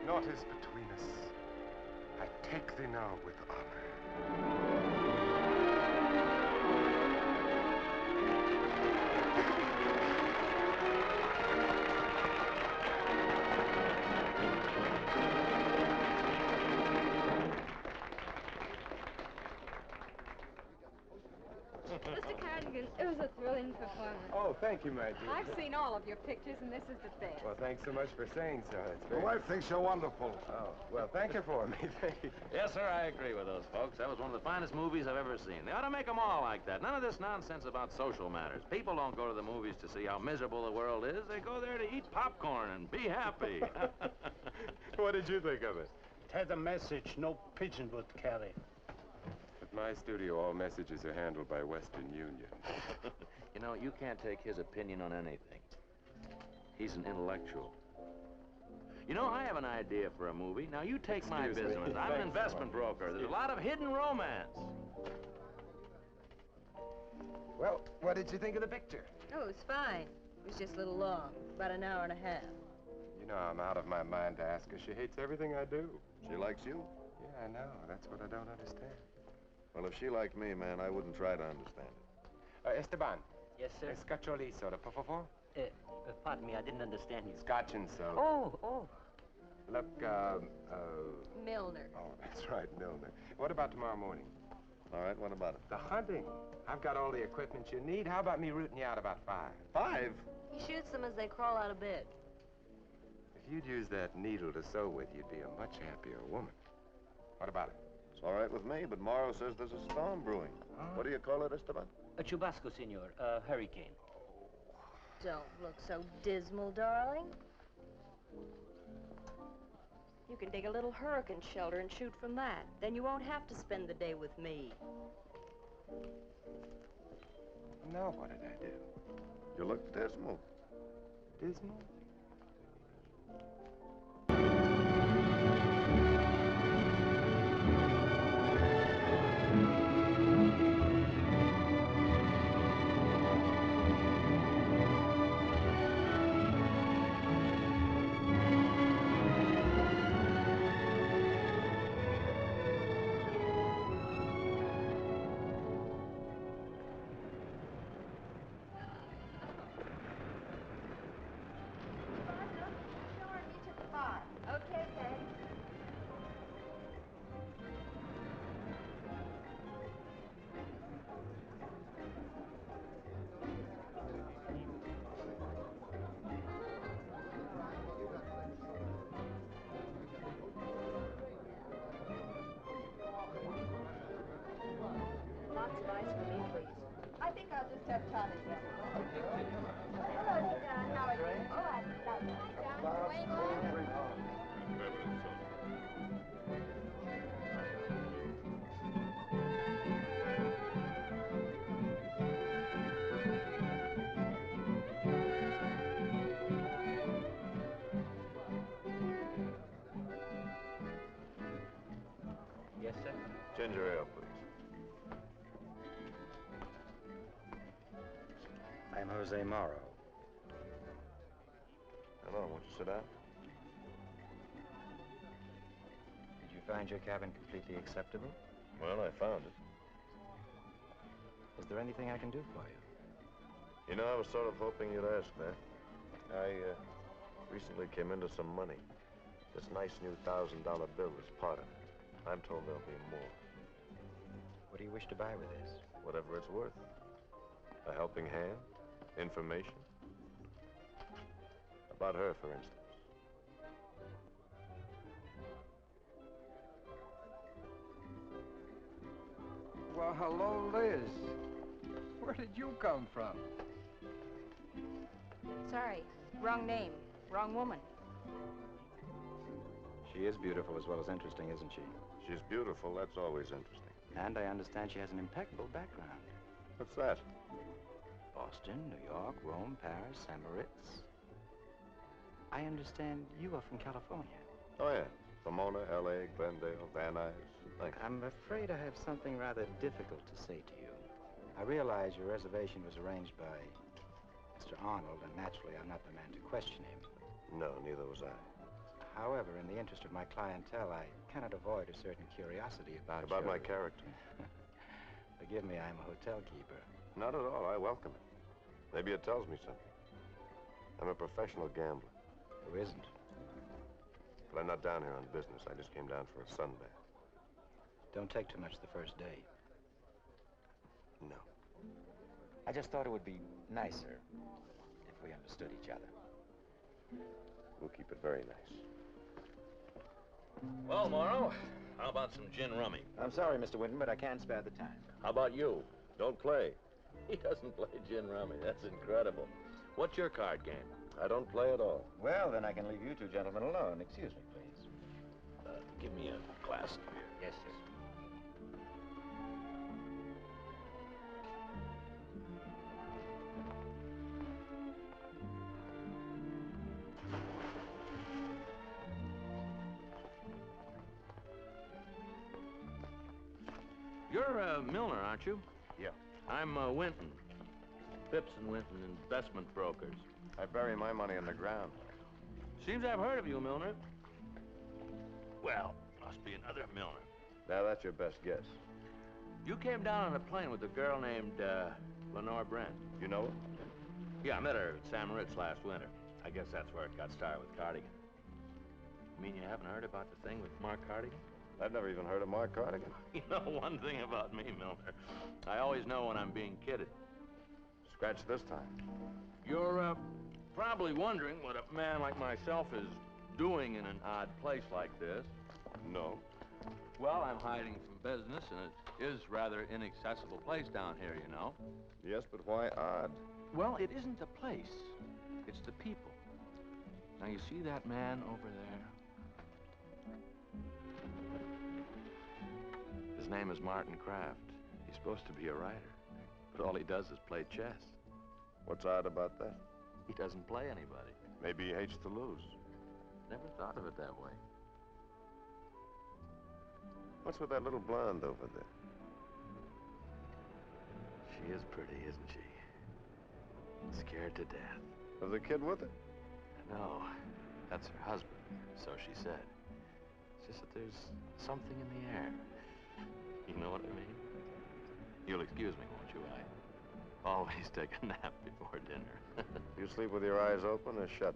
Naught is between us. I take thee now with honor. Mr. Cardigan, it was a thrilling performance. Oh, thank you, my dear. I've seen all of your pictures, and this is the best. Well, thanks so much for saying so. That's My very... wife thinks you're wonderful. Oh, well, thank you for me. Thank you. Yes, sir, I agree with those folks. That was one of the finest movies I've ever seen. They ought to make them all like that. None of this nonsense about social matters. People don't go to the movies to see how miserable the world is. They go there to eat popcorn and be happy. What did you think of it? It had a message no pigeon would carry. At my studio, all messages are handled by Western Union. You know, you can't take his opinion on anything. He's an intellectual. You know, I have an idea for a movie. Now, you take my Excuse me. business. I'm an Thanks, investment Mark. broker. There's a lot of hidden romance. Well, what did you think of the picture? Oh, it was fine. It was just a little long, about an hour and a half. You know, I'm out of my mind to ask her. She hates everything I do. She likes you? Yeah, I know. That's what I don't understand. Well, if she liked me, man, I wouldn't try to understand it. Esteban. Yes, sir. Scotch soda, por favor. Pardon me, I didn't understand you. Scotch and soda. Oh. Look, Milner. Oh, that's right, Milner. What about tomorrow morning? All right, what about it? The hunting. I've got all the equipment you need. How about me rooting you out about 5? 5? He shoots them as they crawl out of bed. If you'd use that needle to sew with, you'd be a much happier woman. What about it? It's all right with me, but Morrow says there's a storm brewing. Huh? What do you call it, Esteban? A chubasco, senor. A hurricane. Don't look so dismal, darling. You can dig a little hurricane shelter and shoot from that. Then you won't have to spend the day with me. No, what did I do? You look dismal. Dismal? Okay, Peg. Lots of ice for me, please. I think I'll just have tonic then. Hello, John. How are you? Oh, I love you. Hi, John. Wait more. Yes, sir. Ginger ale, please. I'm Jose Morrow. Hello, won't you sit down? Did you find your cabin completely acceptable? Well, I found it. Is there anything I can do for you? You know, I was sort of hoping you'd ask that. I recently came into some money. This nice new $1,000 bill is part of it. I'm told there'll be more. What do you wish to buy with this? Whatever it's worth. A helping hand, information. About her, for instance. Well, hello, Liz. Where did you come from? Sorry, wrong name, wrong woman. She is beautiful as well as interesting, isn't she? She's beautiful, that's always interesting. And I understand she has an impeccable background. What's that? Boston, New York, Rome, Paris, St. Moritz. I understand you are from California. Oh, yeah. Pomona, L.A., Glendale, Van Nuys. Thanks. I'm afraid I have something rather difficult to say to you. I realize your reservation was arranged by Mr. Arnold, and naturally I'm not the man to question him. No, neither was I. However, in the interest of my clientele, I cannot avoid a certain curiosity about About your... my character. Forgive me, I'm a hotel keeper. Not at all. I welcome it. Maybe it tells me something. I'm a professional gambler. Who isn't? But I'm not down here on business. I just came down for a sunbath. Don't take too much the first day. No. I just thought it would be nicer if we understood each other. We'll keep it very nice. Well, Morrow, how about some gin rummy? I'm sorry, Mr. Winton, but I can't spare the time. How about you? Don't play. He doesn't play gin rummy. That's incredible. What's your card game? I don't play at all. Well, then I can leave you two gentlemen alone. Excuse me, please. Give me a glass of beer. Yes, sir. You're Milner, aren't you? Yeah. I'm Winton. Phipps and Winton, investment brokers. I bury my money in the ground. Seems I've heard of you, Milner. Well, must be another Milner. Now, that's your best guess. You came down on a plane with a girl named Lenore Brent. You know her? Yeah, I met her at San Moritz last winter. I guess that's where it got started with Cardigan. You mean you haven't heard about the thing with Mark Cardigan? I've never even heard of Mark Cardigan. You know one thing about me, Milner. I always know when I'm being kidded. Scratch this time. You're probably wondering what a man like myself is doing in an odd place like this. No. Well, I'm hiding from business, and it is rather inaccessible place down here, you know. Yes, but why odd? Well, it isn't a place. It's the people. Now, you see that man over there? His name is Martin Kraft. He's supposed to be a writer, but all he does is play chess. What's odd about that? He doesn't play anybody. Maybe he hates to lose. Never thought of it that way. What's with that little blonde over there? She is pretty, isn't she? Scared to death. Was the kid with her? No, that's her husband, so she said. It's just that there's something in the air. You know what I mean? You'll excuse me, won't you? I always take a nap before dinner. You sleep with your eyes open or shut?